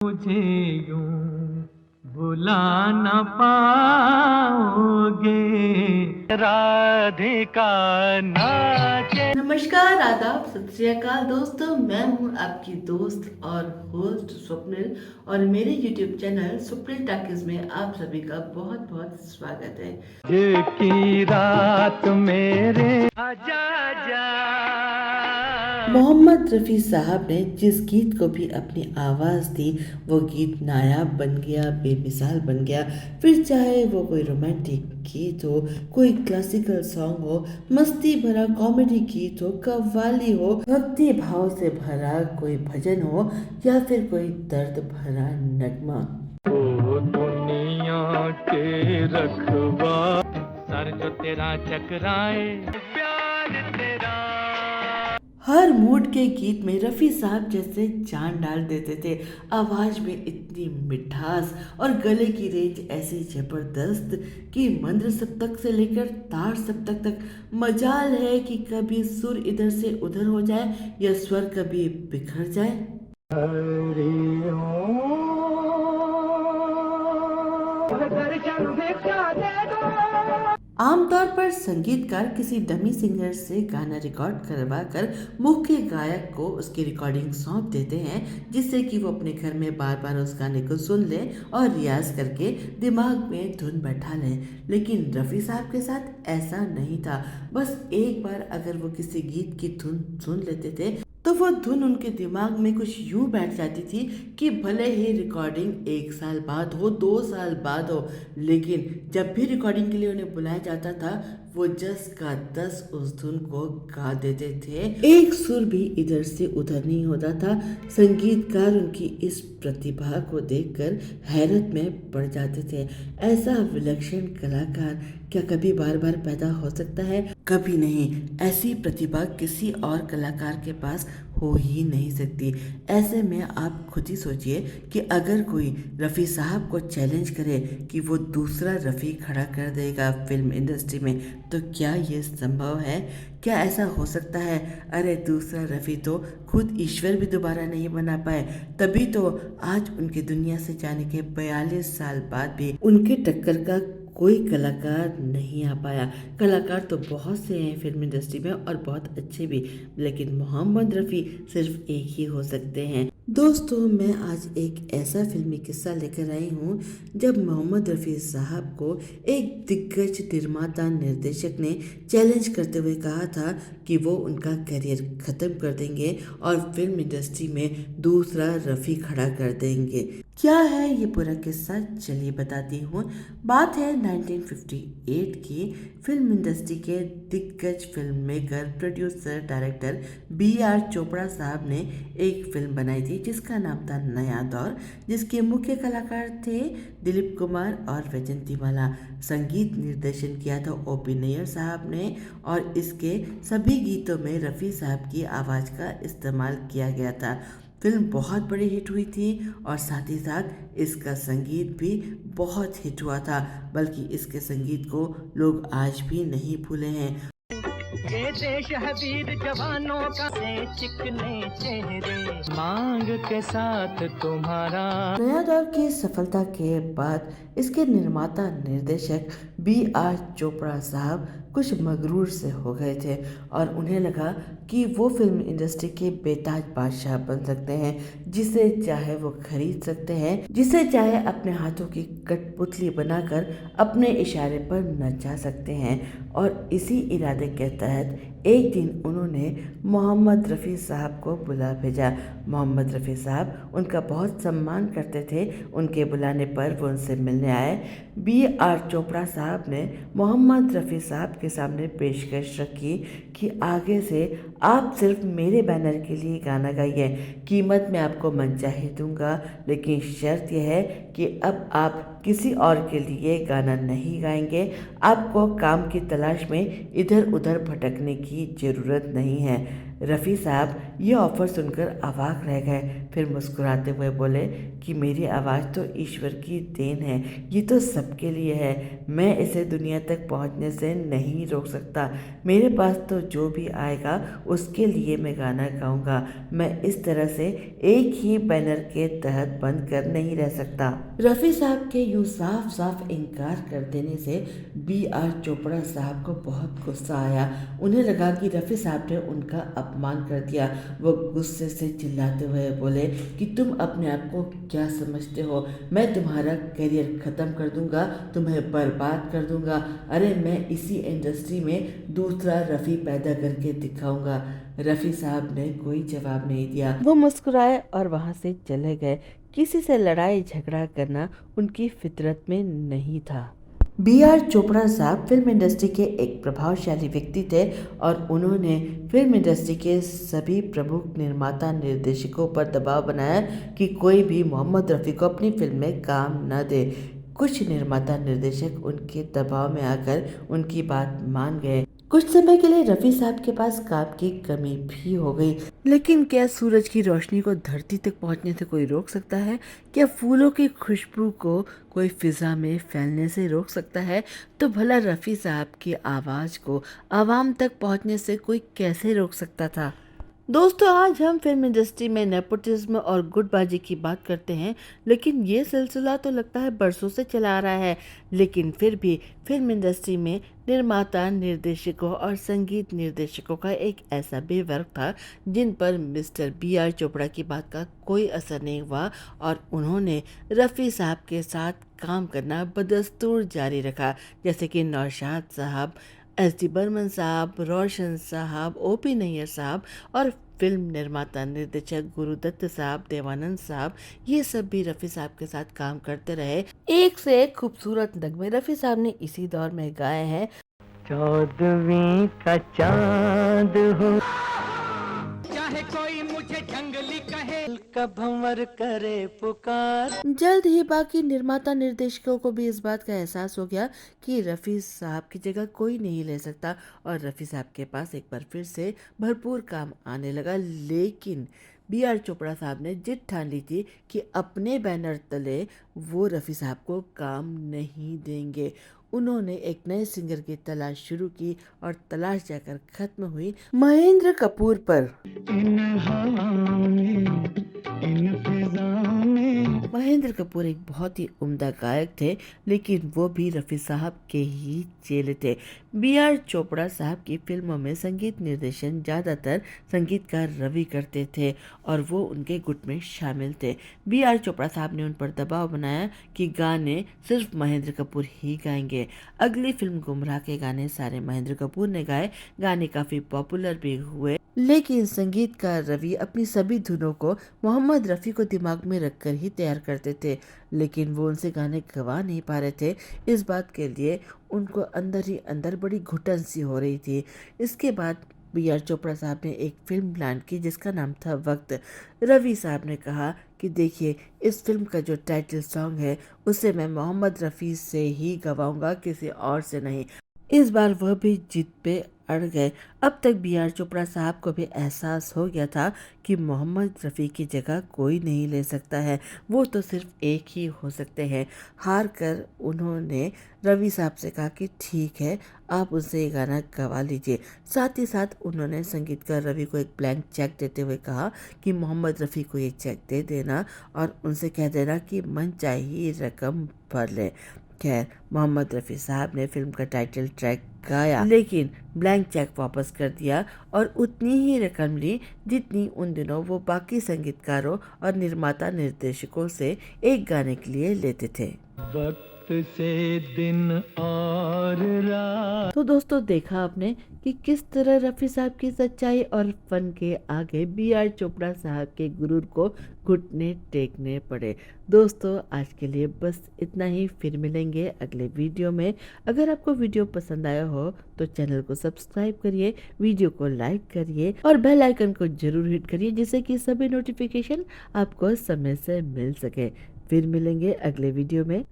मुझे यूं भुला न पाओगे राधिका नाचे। नमस्कार, आदाब, सत श्री अकाल दोस्तों। मैं हूं आपकी दोस्त और होस्ट स्वप्निल और मेरे YouTube चैनल स्वप्निल टॉकीज में आप सभी का बहुत बहुत स्वागत है। आज की रात मेरे आजा जा। मोहम्मद रफ़ी साहब ने जिस गीत को भी अपनी आवाज़ दी वो गीत नायाब बन गया, बेमिसाल बन गया। फिर चाहे वो कोई रोमांटिक गीत हो, कोई क्लासिकल सॉन्ग हो, मस्ती भरा कॉमेडी गीत हो, कव्वाली हो, भक्ति भाव से भरा कोई भजन हो या फिर कोई दर्द भरा नगमा। ओ दुनिया के रखवा सर जो तेरा चकराए प्यार तेरा। हर मूड के गीत में रफ़ी साहब जैसे जान डाल देते थे। आवाज़ में इतनी मिठास और गले की रेंज ऐसी ज़बरदस्त कि मंद्र सप्तक से लेकर तार सप्तक तक मजाल है कि कभी सुर इधर से उधर हो जाए या स्वर कभी बिखर जाए। आमतौर पर संगीतकार किसी डमी सिंगर से गाना रिकॉर्ड करवा कर मुख्य गायक को उसकी रिकॉर्डिंग सौंप देते हैं, जिससे कि वो अपने घर में बार बार उस गाने को सुन ले और रियाज करके दिमाग में धुन बैठा ले। लेकिन रफ़ी साहब के साथ ऐसा नहीं था। बस एक बार अगर वो किसी गीत की धुन सुन लेते थे तो वो धुन उनके दिमाग में कुछ यूं बैठ जाती थी कि भले ही रिकॉर्डिंग 1 साल बाद हो, 2 साल बाद हो, लेकिन जब भी रिकॉर्डिंग के लिए उन्हें बुलाया जाता था वो 10 का 10 उस धुन को गा देते थे। एक सुर भी इधर से उधर नहीं होता था। संगीतकार उनकी इस प्रतिभा को देखकर हैरत में पड़ जाते थे। ऐसा विलक्षण कलाकार क्या कभी बार बार पैदा हो सकता है? कभी नहीं। ऐसी प्रतिभा किसी और कलाकार के पास हो ही नहीं सकती। ऐसे में आप खुद ही सोचिए कि अगर कोई रफ़ी साहब को चैलेंज करे कि वो दूसरा रफ़ी खड़ा कर देगा फिल्म इंडस्ट्री में, तो क्या ये संभव है? क्या ऐसा हो सकता है? अरे दूसरा रफ़ी तो खुद ईश्वर भी दोबारा नहीं बना पाए, तभी तो आज उनके दुनिया से जाने के 42 साल बाद भी उनके टक्कर का कोई कलाकार नहीं आ पाया। कलाकार तो बहुत से हैं फिल्म इंडस्ट्री में और बहुत अच्छे भी, लेकिन मोहम्मद रफ़ी सिर्फ एक ही हो सकते हैं। दोस्तों, मैं आज एक ऐसा फिल्मी किस्सा लेकर आई हूँ जब मोहम्मद रफ़ी साहब को एक दिग्गज निर्माता निर्देशक ने चैलेंज करते हुए कहा था कि वो उनका करियर ख़त्म कर देंगे और फिल्म इंडस्ट्री में दूसरा रफ़ी खड़ा कर देंगे। क्या है ये पूरा किस्सा, चलिए बताती हूँ। बात है 1958 की। फिल्म इंडस्ट्री के दिग्गज film maker, producer, director B.R. Chopra साहब ने एक फिल्म बनाई थी जिसका नाम था नया दौर, जिसके मुख्य कलाकार थे दिलीप कुमार और वैजंतीमाला। संगीत निर्देशन किया था O.P. नैयर साहब ने और इसके सभी गीतों में रफ़ी साहब की आवाज़ का इस्तेमाल किया गया था। फिल्म बहुत बड़ी हिट हुई थी और साथ ही साथ इसका संगीत भी बहुत हिट हुआ था, बल्कि इसके संगीत को लोग आज भी नहीं भूले हैं। ये देश है वीर जवानों का, चिकने चेहरे मांग के साथ तुम्हारा। नया दौर की सफलता के बाद इसके निर्माता निर्देशक B.R. चोपड़ा साहब कुछ मगरूर से हो गए थे और उन्हें लगा कि वो फिल्म इंडस्ट्री के बेताज बादशाह बन सकते हैं, जिसे चाहे वो खरीद सकते हैं, जिसे चाहे अपने हाथों की कठपुतली बनाकर अपने इशारे पर नचा सकते हैं। और इसी इरादे के तहत एक दिन उन्होंने मोहम्मद रफ़ी साहब को बुला भेजा। मोहम्मद रफ़ी साहब उनका बहुत सम्मान करते थे। उनके बुलाने पर वो उनसे मिलने आए। B.R. चोपड़ा साहब ने मोहम्मद रफ़ी साहब के सामने पेशकश रखी कि आगे से आप सिर्फ मेरे बैनर के लिए गाना गाइए। कीमत मैं आपको मनचाही दूंगा, लेकिन शर्त यह है कि अब आप किसी और के लिए गाना नहीं गाएंगे। आपको काम की तलाश में इधर उधर भटकने की ज़रूरत नहीं है। रफ़ी साहब ये ऑफ़र सुनकर अवाक रह गए, फिर मुस्कुराते हुए बोले कि मेरी आवाज़ तो ईश्वर की देन है, ये तो सबके लिए है, मैं इसे दुनिया तक पहुंचने से नहीं रोक सकता। मेरे पास तो जो भी आएगा उसके लिए मैं गाना गाऊंगा। मैं इस तरह से एक ही बैनर के तहत बंद कर नहीं रह सकता। रफ़ी साहब के यूँ साफ साफ इनकार कर देने से B.R. चोपड़ा साहब को बहुत गुस्सा आया। उन्हें लगा कि रफ़ी साहब ने उनका अपमान कर दिया। वो गुस्से से चिल्लाते हुए बोले कि तुम अपने आप को क्या समझते हो? मैं तुम्हारा करियर ख़त्म कर दूंगा, तुम्हें बर्बाद कर दूंगा। अरे मैं इसी इंडस्ट्री में दूसरा रफ़ी पैदा करके दिखाऊंगा। रफ़ी साहब ने कोई जवाब नहीं दिया। वो मुस्कुराए और वहाँ से चले गए। किसी से लड़ाई झगड़ा करना उनकी फितरत में नहीं था। B.R. चोपड़ा साहब फिल्म इंडस्ट्री के एक प्रभावशाली व्यक्ति थे और उन्होंने फिल्म इंडस्ट्री के सभी प्रमुख निर्माता निर्देशकों पर दबाव बनाया कि कोई भी मोहम्मद रफ़ी को अपनी फिल्म में काम न दे। कुछ निर्माता निर्देशक उनके दबाव में आकर उनकी बात मान गए। कुछ समय के लिए रफ़ी साहब के पास काम की कमी भी हो गई, लेकिन क्या सूरज की रोशनी को धरती तक पहुंचने से कोई रोक सकता है? क्या फूलों की खुशबू को कोई फिजा में फैलने से रोक सकता है? तो भला रफ़ी साहब की आवाज़ को आवाम तक पहुंचने से कोई कैसे रोक सकता था? दोस्तों, आज हम फिल्म इंडस्ट्री में नेपोटिज्म और गुटबाजी की बात करते हैं, लेकिन ये सिलसिला तो लगता है बरसों से चला आ रहा है। लेकिन फिर भी फिल्म इंडस्ट्री में निर्माता, निर्देशकों और संगीत निर्देशकों का एक ऐसा भी वर्ग था जिन पर मिस्टर B.R. चोपड़ा की बात का कोई असर नहीं हुआ और उन्होंने रफ़ी साहब के साथ काम करना बदस्तूर जारी रखा, जैसे कि नौशाद साहब, S.D. बर्मन साहब, रोशन साहब, O.P. नैयर साहब और फिल्म निर्माता निर्देशक गुरुदत्त साहब, देवानंद साहब, ये सब भी रफ़ी साहब के साथ काम करते रहे। एक से एक खूबसूरत नगमे रफ़ी साहब ने इसी दौर में गाए हैं। 14वीं का चांद हो, चाहे कोई मुझे जंगली कहे, का भंवर करे पुकार। जल्द ही बाकी निर्माता निर्देशकों को भी इस बात का एहसास हो गया कि रफ़ी साहब की जगह कोई नहीं ले सकता और रफ़ी साहब के पास एक बार फिर से भरपूर काम आने लगा। लेकिन B.R. चोपड़ा साहब ने जिद ठान ली थी कि अपने बैनर तले वो रफ़ी साहब को काम नहीं देंगे। उन्होंने एक नए सिंगर की तलाश शुरू की और तलाश जाकर खत्म हुई महेंद्र कपूर पर। इन हवाओं में, इन फिजाओं में। महेंद्र कपूर एक बहुत ही उम्दा गायक थे, लेकिन वो भी रफ़ी साहब के ही चेले थे। B.R. चोपड़ा साहब की फिल्मों में संगीत निर्देशन ज़्यादातर संगीतकार रवि करते थे और वो उनके गुट में शामिल थे। B.R. चोपड़ा साहब ने उन पर दबाव बनाया कि गाने सिर्फ महेंद्र कपूर ही गाएंगे। अगली फिल्म गुमराह के गाने सारे महेंद्र कपूर ने गाए। गाने काफ़ी पॉपुलर भी हुए, लेकिन संगीतकार रवि अपनी सभी धुनों को मोहम्मद रफ़ी को दिमाग में रखकर ही तैयार करते थे, लेकिन वो उनसे गाने गवा नहीं पा रहे थे। इस बात के लिए उनको अंदर ही अंदर बड़ी घुटन सी हो रही थी। इसके बाद B.R. चोपड़ा साहब ने एक फिल्म प्लान की जिसका नाम था वक्त। रवि साहब ने कहा कि देखिए, इस फिल्म का जो टाइटल सॉन्ग है उसे मैं मोहम्मद रफ़ी से ही गवाऊंगा, किसी और से नहीं। इस बार वह भी जिद पे अड़ गए। अब तक B.R. चोपड़ा साहब को भी एहसास हो गया था कि मोहम्मद रफ़ी की जगह कोई नहीं ले सकता है, वो तो सिर्फ एक ही हो सकते हैं। हार कर उन्होंने रवि साहब से कहा कि ठीक है, आप उनसे ये गाना गवा लीजिए। साथ ही साथ उन्होंने संगीतकार रवि को एक ब्लैंक चेक देते हुए कहा कि मोहम्मद रफ़ी को ये चेक दे देना और उनसे कह देना कि मनचाही रकम भर लें। खैर, मोहम्मद रफ़ी साहब ने फिल्म का टाइटल ट्रैक गाया, लेकिन ब्लैंक चेक वापस कर दिया और उतनी ही रकम ली जितनी उन दिनों वो बाकी संगीतकारों और निर्माता निर्देशकों से एक गाने के लिए लेते थे। वक्त से दिन और रात। तो दोस्तों, देखा आपने कि किस तरह रफ़ी साहब की सच्चाई और फन के आगे B.R. चोपड़ा साहब के गुरूर को घुटने टेकने पड़े। दोस्तों, आज के लिए बस इतना ही, फिर मिलेंगे अगले वीडियो में। अगर आपको वीडियो पसंद आया हो तो चैनल को सब्सक्राइब करिए, वीडियो को लाइक करिए और बेल आइकन को जरूर हिट करिए जिससे कि सभी नोटिफिकेशन आपको समय से मिल सके। फिर मिलेंगे अगले वीडियो में।